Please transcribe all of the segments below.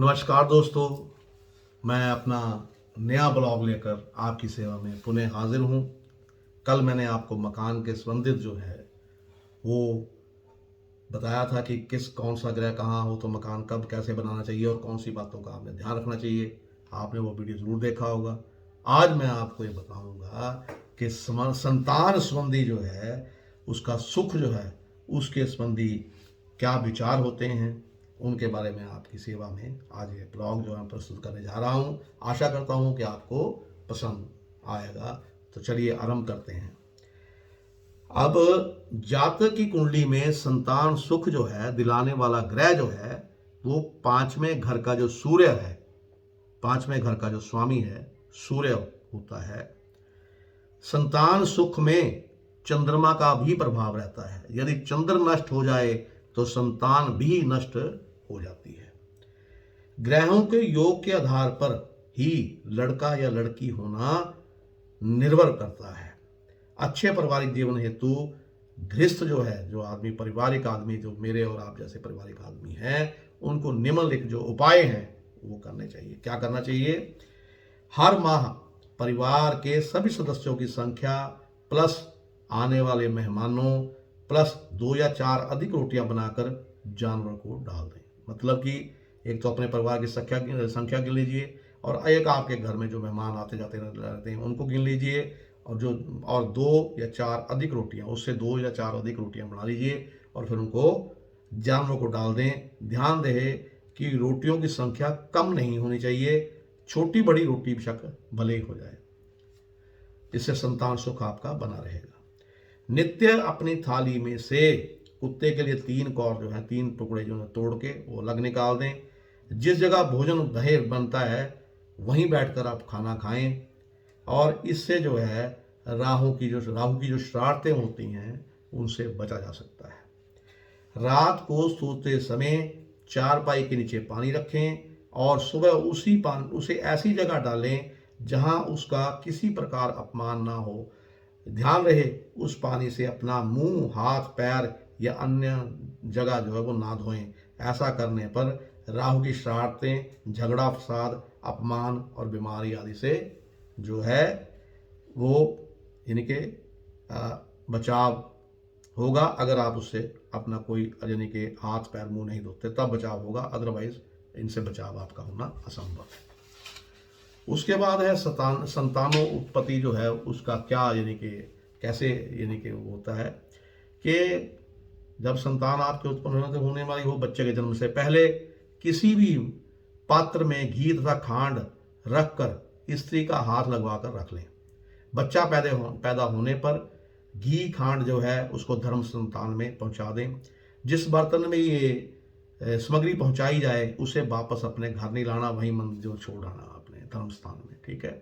नमस्कार दोस्तों, मैं अपना नया ब्लॉग लेकर आपकी सेवा में पुनः हाजिर हूँ। कल मैंने आपको मकान के संबंधित जो है वो बताया था कि कौन सा ग्रह कहाँ हो तो मकान कब कैसे बनाना चाहिए और कौन सी बातों का आपने ध्यान रखना चाहिए। आपने वो वीडियो ज़रूर देखा होगा। आज मैं आपको ये बताऊंगा कि संतान संबंधी जो है उसका सुख जो है उसके संबंधी क्या विचार होते हैं, उनके बारे में आपकी सेवा में आज ये ब्लॉग जो है प्रस्तुत करने जा रहा हूँ। आशा करता हूँ कि आपको पसंद आएगा। तो चलिए आरंभ करते हैं। अब जातक की कुंडली में संतान सुख जो है दिलाने वाला ग्रह जो है वो पांचवें घर का जो सूर्य है, पांचवें घर का जो स्वामी है सूर्य होता है। संतान सुख में चंद्रमा का भी प्रभाव रहता है। यदि चंद्र नष्ट हो जाए तो संतान भी नष्ट हो जाती है। ग्रहों के योग के आधार पर ही लड़का या लड़की होना निर्भर करता है। अच्छे पारिवारिक जीवन हेतु गृहस्थ जो है, जो आदमी पारिवारिक आदमी, जो मेरे और आप जैसे पारिवारिक आदमी हैं, उनको निम्नलिखित जो उपाय हैं वो करने चाहिए। क्या करना चाहिए? हर माह परिवार के सभी सदस्यों की संख्या प्लस आने वाले मेहमानों प्लस 2 या 4 अधिक रोटियां बनाकर जानवर को डाल दें। मतलब कि एक तो अपने परिवार की संख्या गिन लीजिए और एक आपके घर में जो मेहमान आते जाते रहते हैं उनको गिन लीजिए और 2 या 4 अधिक रोटियां, उससे 2 या 4 अधिक रोटियां बना लीजिए और फिर उनको जानवरों को डाल दें। ध्यान रहे कि रोटियों की संख्या कम नहीं होनी चाहिए, छोटी बड़ी रोटी बेशक भले ही हो जाए, इससे संतान सुख आपका बना रहेगा। नित्य अपनी थाली में से कुत्ते के लिए 3 कौर जो है, 3 टुकड़े जो है तोड़ के वो अलग निकाल दें। जिस जगह भोजन ढेर बनता है वहीं बैठकर आप खाना खाएं और इससे जो है राहु की जो शरारतें होती हैं उनसे बचा जा सकता है। रात को सोते समय चारपाई के नीचे पानी रखें और सुबह उसे ऐसी जगह डालें जहां उसका किसी प्रकार अपमान ना हो। ध्यान रहे उस पानी से अपना मुंह, हाथ, पैर या अन्य जगह जो है वो ना धोएं। ऐसा करने पर राहु की शरारतें, झगड़ा फसाद, अपमान और बीमारी आदि से जो है वो यानी कि बचाव होगा। अगर आप उससे अपना कोई यानी कि हाथ पैर मुंह नहीं धोते तब बचाव होगा, अदरवाइज इनसे बचाव आपका होना असंभव है। उसके बाद है संतानों उत्पत्ति जो है उसका क्या यानी कि कैसे यानी कि होता है कि जब संतान आपके उत्पन्न होने वाली हो, बच्चे के जन्म से पहले किसी भी पात्र में घी तथा खांड रखकर स्त्री का हाथ लगवाकर रख लें। बच्चा पैदा होने पर घी खांड जो है उसको धर्म संतान में पहुंचा दें। जिस बर्तन में ये सामग्री पहुंचाई जाए उसे वापस अपने घर नहीं लाना, वहीं मंदिर जो छोड़ आना अपने धर्म स्थान में। ठीक है।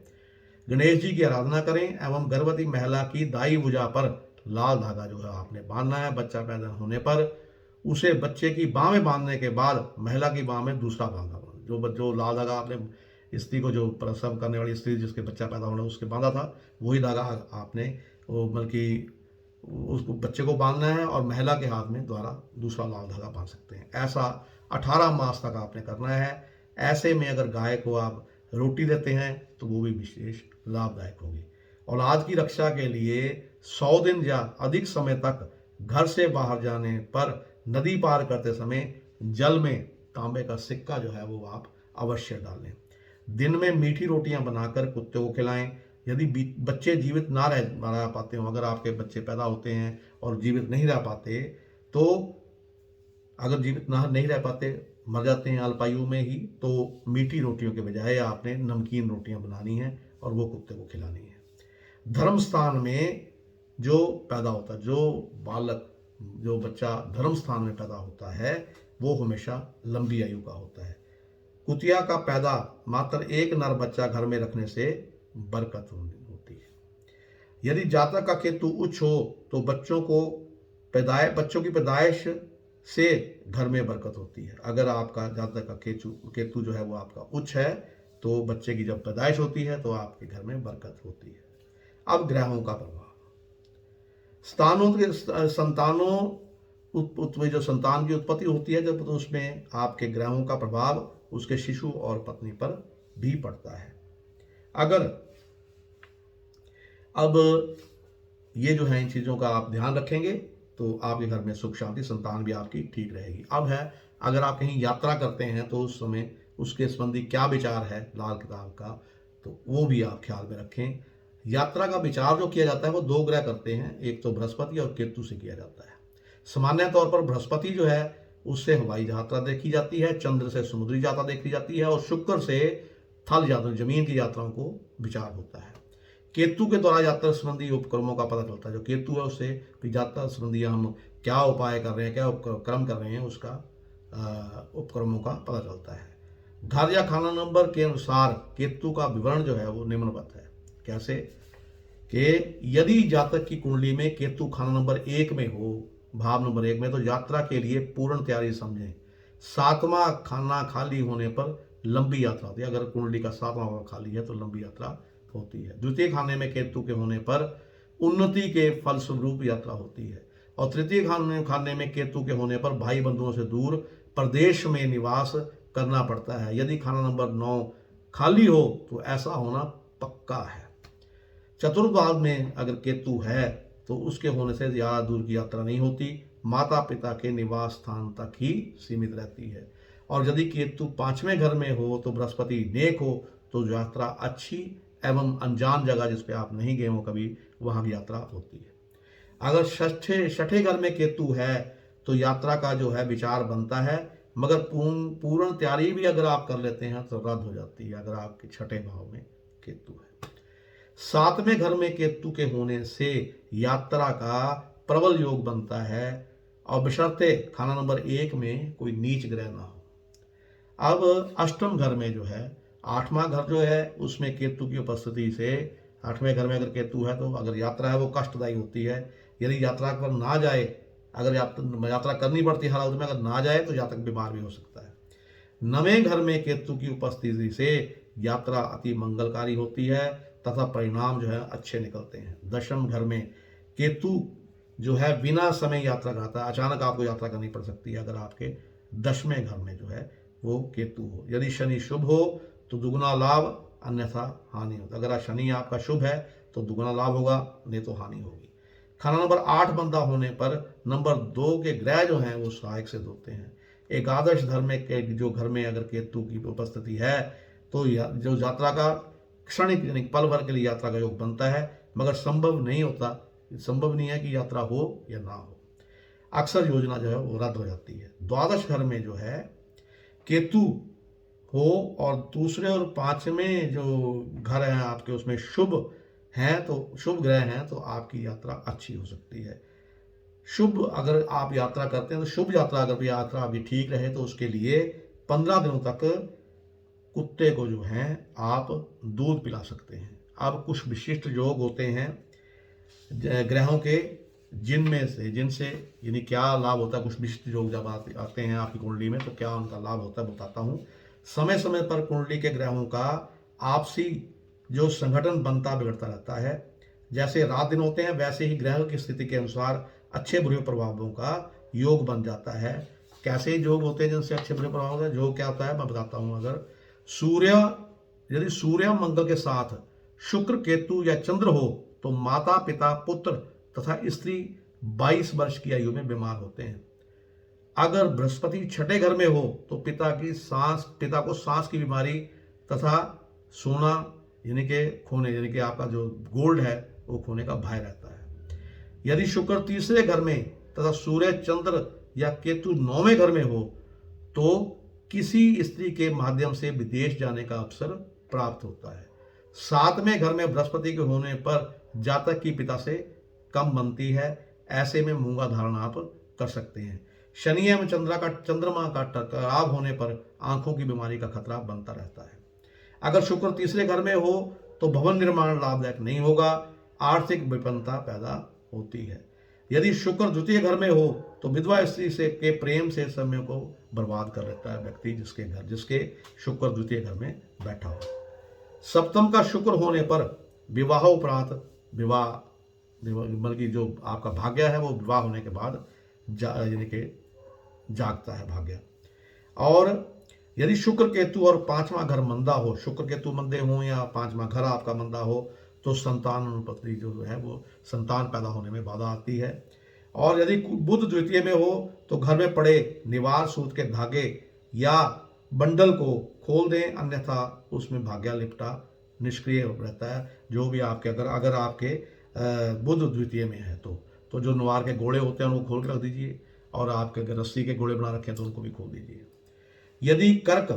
गणेश जी की आराधना करें एवं गर्भवती महिला की दाई भुजा पर लाल धागा जो है आपने बांधना है। बच्चा पैदा होने पर उसे बच्चे की बाह में बांधने के बाद महिला की बाह में दूसरा धागा, जो लाल धागा आपने स्त्री को, जो प्रसव करने वाली स्त्री जिसके बच्चा पैदा होना उसके बांधा था, वही धागा आपने बल्कि उसको बच्चे को बांधना है और महिला के हाथ में द्वारा दूसरा लाल धागा बांध सकते हैं। ऐसा 18 मास तक आपने करना है। ऐसे में अगर गाय को आप रोटी देते हैं तो वो भी विशेष लाभदायक होगी। औलाद की रक्षा के लिए 100 दिन या अधिक समय तक घर से बाहर जाने पर नदी पार करते समय जल में तांबे का सिक्का जो है वो आप अवश्य डालें। दिन में मीठी रोटियां बनाकर कुत्ते को खिलाएं। यदि बच्चे जीवित ना रह पाते हो, अगर आपके बच्चे पैदा होते हैं और जीवित नहीं रह पाते, तो अगर जीवित नहीं रह पाते, मर जाते हैं अल्पायु में ही, तो मीठी रोटियों के बजाय आपने नमकीन रोटियां बनानी है और वो कुत्ते को खिलानी है। धर्म स्थान में जो पैदा होता है, जो बालक, जो बच्चा धर्म स्थान में पैदा होता है वो हमेशा लंबी आयु का होता है। कुतिया का पैदा मात्र एक नर बच्चा घर में रखने से बरकत होती है। यदि जातक का केतु उच्च हो तो बच्चों की पैदाइश से घर में बरकत होती है। अगर आपका जातक का केतु जो है वो आपका उच्च है तो बच्चे की जब पैदाइश होती है तो आपके घर में बरकत होती है। अब ग्रहों का प्रभाव, संतानों में जो संतान की उत्पत्ति होती है जब, तो उसमें आपके ग्रहों का प्रभाव उसके शिशु और पत्नी पर भी पड़ता है। अगर अब ये जो है इन चीज़ों का आप ध्यान रखेंगे तो आपके घर में सुख शांति, संतान भी आपकी ठीक रहेगी। अब है, अगर आप कहीं यात्रा करते हैं तो उस समय उसके संबंधी क्या विचार है लाल किताब का, तो वो भी आप ख्याल में रखें। यात्रा का विचार जो किया जाता है वो दो ग्रह करते हैं, एक तो बृहस्पति और केतु से किया जाता है। सामान्य तौर पर बृहस्पति जो है उससे हवाई यात्रा देखी जाती है, चंद्र से समुद्री यात्रा देखी जाती है, और शुक्र से थल यात्रा, जमीन की यात्राओं को विचार होता है। केतु के द्वारा यात्रा संबंधी उपक्रमों का पता चलता है। जो केतु है उससे यात्रा संबंधी हम क्या उपाय कर रहे हैं, क्या उपक्रम कर रहे हैं, उसका उपक्रमों का पता चलता है। घर या खाना नंबर के अनुसार केतु का विवरण जो है वो निम्नवत है। कैसे कि यदि जातक की कुंडली में केतु खाना नंबर 1 में हो, भाव नंबर 1 में, तो यात्रा के लिए पूर्ण तैयारी समझें। 7वां खाना खाली होने पर लंबी यात्रा होती है। अगर कुंडली का 7वां भाव खाली है तो लंबी यात्रा होती है। द्वितीय खाने में केतु के होने पर उन्नति के फलस्वरूप यात्रा होती है। और तृतीय खाने में केतु के होने पर भाई बंधुओं से दूर प्रदेश में निवास करना पड़ता है। यदि खाना नंबर 9 खाली हो तो ऐसा होना पक्का है। चतुर्थ भाव में अगर केतु है तो उसके होने से ज़्यादा दूर की यात्रा नहीं होती, माता पिता के निवास स्थान तक ही सीमित रहती है। और यदि केतु 5वें घर में हो तो बृहस्पति नेक हो तो यात्रा अच्छी एवं अनजान जगह जिस पे आप नहीं गए हो कभी, वहाँ की यात्रा होती है। अगर छठे घर में केतु है तो यात्रा का जो है विचार बनता है, मगर पूर्ण तैयारी भी अगर आप कर लेते हैं तो रद्द हो जाती है अगर आपके छठे भाव में केतु है। 7वें घर में केतु के होने से यात्रा का प्रबल योग बनता है, और बशर्ते खाना नंबर 1 में कोई नीच ग्रह ना हो। अब अष्टम घर में जो है, 8वां घर जो है, उसमें केतु की उपस्थिति से 8वें घर में अगर केतु है तो अगर यात्रा है वो कष्टदायी होती है। यदि यात्रा पर ना जाए, अगर यात्रा करनी पड़ती है हालात में, अगर ना जाए तो जातक बीमार भी हो सकता है। 9वें घर में केतु की उपस्थिति से यात्रा अति मंगलकारी होती है तथा परिणाम जो है अच्छे निकलते हैं। 10वें घर में केतु जो है बिना समय यात्रा कराता है, अचानक आपको यात्रा करनी पड़ सकती है अगर आपके 10वें घर में जो है वो केतु हो। यदि शनि शुभ हो तो दुगुना लाभ, अन्यथा हानि होता है। अगर शनि आपका शुभ है तो दुगुना लाभ होगा, नहीं तो हानि होगी। खाना नंबर 8 बंदा होने पर नंबर 2 के ग्रह जो हैं वो सहायक सिद्ध होते हैं। एकादश धर्म के जो घर में अगर केतु की उपस्थिति है तो जो यात्रा का क्षणिक यानी पल भर के लिए यात्रा का योग बनता है, मगर संभव नहीं होता, संभव नहीं है कि यात्रा हो या ना हो। अक्सर योजना जो है वो रद्द हो जाती है। द्वादश घर में जो है केतु हो और दूसरे और 5वें जो घर हैं आपके उसमें शुभ हैं, तो शुभ ग्रह हैं, तो आपकी यात्रा अच्छी हो सकती है। शुभ अगर आप यात्रा करते हैं तो शुभ यात्रा अगर यात्रा अभी ठीक रहे तो उसके लिए 15 दिनों तक कुत्ते को जो है आप दूध पिला सकते हैं। अब कुछ विशिष्ट योग होते हैं ग्रहों के, जिनसे यानी क्या लाभ होता है, कुछ विशिष्ट योग जब आते हैं आपकी कुंडली में तो क्या उनका लाभ होता है बताता हूँ। समय समय पर कुंडली के ग्रहों का आपसी जो संगठन बनता बिगड़ता रहता है। जैसे रात दिन होते हैं वैसे ही ग्रह की स्थिति के अनुसार अच्छे बुरे प्रभावों का योग बन जाता है। कैसे योग होते हैं जिनसे अच्छे बुरे प्रभाव होते हैं, योग क्या होता है मैं बताता हूँ। अगर यदि सूर्य मंगल के साथ शुक्र केतु या चंद्र हो तो माता पिता पुत्र तथा स्त्री 22 वर्ष की आयु में बीमार होते हैं। अगर बृहस्पति छठे घर में हो तो पिता को सांस की बीमारी तथा सोना यानी कि खोने यानी कि आपका जो गोल्ड है वो खोने का भय रहता है। यदि शुक्र तीसरे घर में तथा सूर्य चंद्र या केतु 9वें घर में हो तो किसी स्त्री के माध्यम से विदेश जाने का अवसर प्राप्त होता है। 7वें घर में बृहस्पति के होने पर जातक की पिता से कम बनती है, ऐसे में मूंगा धारण आप कर सकते हैं। शनि एवं चंद्रमा का टकराव होने पर आंखों की बीमारी का खतरा बनता रहता है। अगर शुक्र तीसरे घर में हो तो भवन निर्माण लाभदायक नहीं होगा, आर्थिक विपन्नता पैदा होती है। यदि शुक्र द्वितीय घर में हो तो विधवा स्त्री से के प्रेम से समय को बर्बाद कर लेता है व्यक्ति जिसके शुक्र द्वितीय घर में बैठा हो। सप्तम का शुक्र होने पर विवाह उपरांत बल्कि जो आपका भाग्य है वो विवाह होने के बाद यानी कि जागता है भाग्य। और यदि शुक्र केतु और पांचवा घर मंदा हो, शुक्र केतु मंदे हों या पांचवा घर आपका मंदा हो, तो संतान अनुपत्ति जो है वो संतान पैदा होने में बाधा आती है। और यदि बुध द्वितीय में हो तो घर में पड़े निवार सूत के धागे या बंडल को खोल दें, अन्यथा उसमें भाग्य लिपटा निष्क्रिय रहता है। जो भी आपके अगर आपके बुध द्वितीय में है तो जो नवार के घोड़े होते हैं उनको खोल के रख दीजिए, और आपके अगर रस्सी के घोड़े बना रखे हैं तो उनको भी खोल दीजिए। यदि कर्क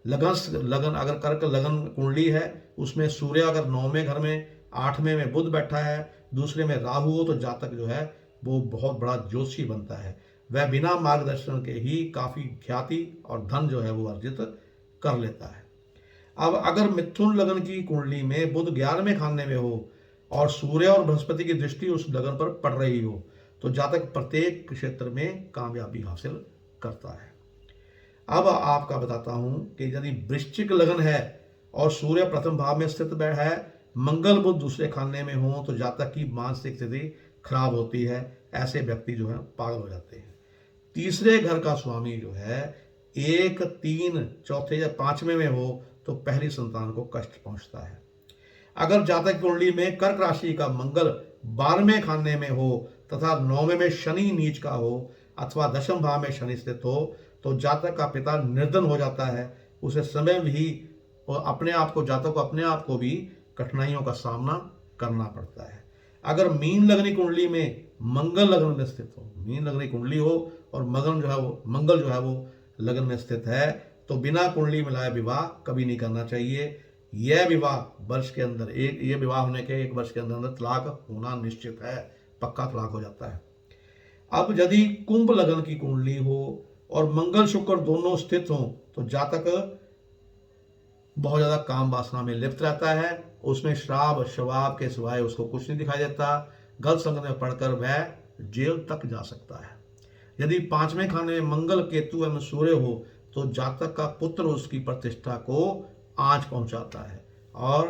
लगन अगर कर्क लगन कुंडली है, उसमें सूर्य अगर 9वें घर में 8वें में बुध बैठा है, दूसरे में राहु हो, तो जातक जो है वो बहुत बड़ा ज्योतिषी बनता है। वह बिना मार्गदर्शन के ही काफ़ी ख्याति और धन जो है वो अर्जित कर लेता है। अब अगर मिथुन लगन की कुंडली में बुध 11वें खाने में हो और सूर्य और बृहस्पति की दृष्टि उस लगन पर पड़ रही हो, तो जातक प्रत्येक क्षेत्र में कामयाबी हासिल करता है। अब आपका बताता हूं कि यदि वृश्चिक लगन है और सूर्य प्रथम भाव में स्थित है, मंगल बुध दूसरे खाने में हो, तो जातक की मानसिक स्थिति खराब होती है। ऐसे व्यक्ति जो है पागल हो जाते हैं। तीसरे घर का स्वामी जो है 1, 3, चौथे या 5वें में हो तो पहली संतान को कष्ट पहुंचता है। अगर जातक कुंडली में कर्क राशि का मंगल 12वें खाने में हो तथा 9वें में शनि नीच का हो अथवा 10वें भाव में शनि स्थित हो, तो जातक का पिता निर्धन हो जाता है। उसे समय भी और जातक को अपने आप को भी कठिनाइयों का सामना करना पड़ता है। अगर मीन लगनी कुंडली में मंगल लगन में स्थित हो, मीन लगनी कुंडली हो और मंगल जो है वो लगन में स्थित है, तो बिना कुंडली मिलाए विवाह कभी नहीं करना चाहिए। यह विवाह वर्ष के अंदर ये विवाह होने के 1 वर्ष के अंदर तलाक होना निश्चित है, पक्का तलाक हो जाता है। अब यदि कुंभ लगन की कुंडली हो और मंगल शुक्र दोनों स्थित हों, तो जातक बहुत ज्यादा काम वासना में लिप्त रहता है। उसमें श्राप शवाब के सिवाय उसको कुछ नहीं दिखाई देता। गलत संगत में पढ़कर वह जेल तक जा सकता है। यदि 5वें खाने में मंगल केतु एवं सूर्य हो, तो जातक का पुत्र उसकी प्रतिष्ठा को आंच पहुंचाता है। और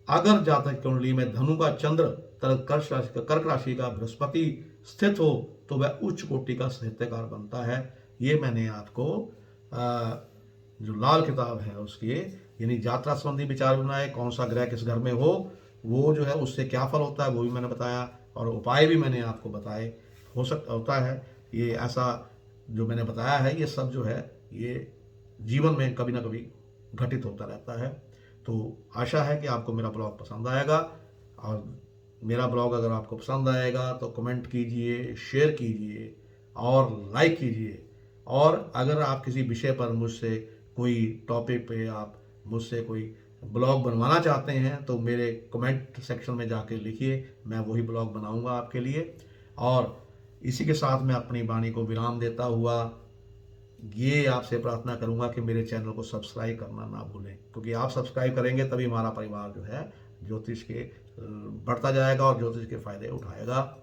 अगर जातक कुंडली में धनु का चंद्र कर्क राशि का बृहस्पति स्थित हो, तो वह उच्च कोटि का साहित्यकार बनता है। ये मैंने आपको जो लाल किताब है उसके यानी यात्रा संबंधी विचार बनाए, कौन सा ग्रह किस घर में हो, वो जो है उससे क्या फल होता है वो भी मैंने बताया, और उपाय भी मैंने आपको बताए। होता है ये ऐसा जो मैंने बताया है, ये सब जो है ये जीवन में कभी ना कभी घटित होता रहता है। तो आशा है कि आपको मेरा ब्लॉग पसंद आएगा, और मेरा ब्लॉग अगर आपको पसंद आएगा तो कमेंट कीजिए, शेयर कीजिए और लाइक कीजिए। और अगर आप किसी विषय पर मुझसे कोई टॉपिक पे आप मुझसे कोई ब्लॉग बनवाना चाहते हैं, तो मेरे कमेंट सेक्शन में जाके लिखिए, मैं वही ब्लॉग बनाऊंगा आपके लिए। और इसी के साथ मैं अपनी वाणी को विराम देता हुआ ये आपसे प्रार्थना करूंगा कि मेरे चैनल को सब्सक्राइब करना ना भूलें, क्योंकि आप सब्सक्राइब करेंगे तभी हमारा परिवार जो है ज्योतिष के बढ़ता जाएगा और ज्योतिष के फायदे उठाएगा।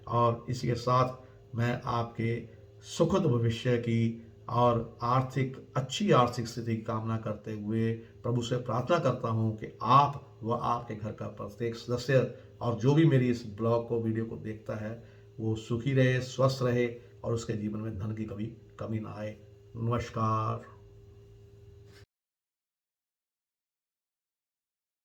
और इसी के साथ मैं आपके सुखद भविष्य की और अच्छी आर्थिक स्थिति की कामना करते हुए प्रभु से प्रार्थना करता हूँ कि आप व आपके घर का प्रत्येक सदस्य और जो भी मेरी इस ब्लॉग को वीडियो को देखता है वो सुखी रहे, स्वस्थ रहे और उसके जीवन में धन की कभी कमी ना आए। नमस्कार।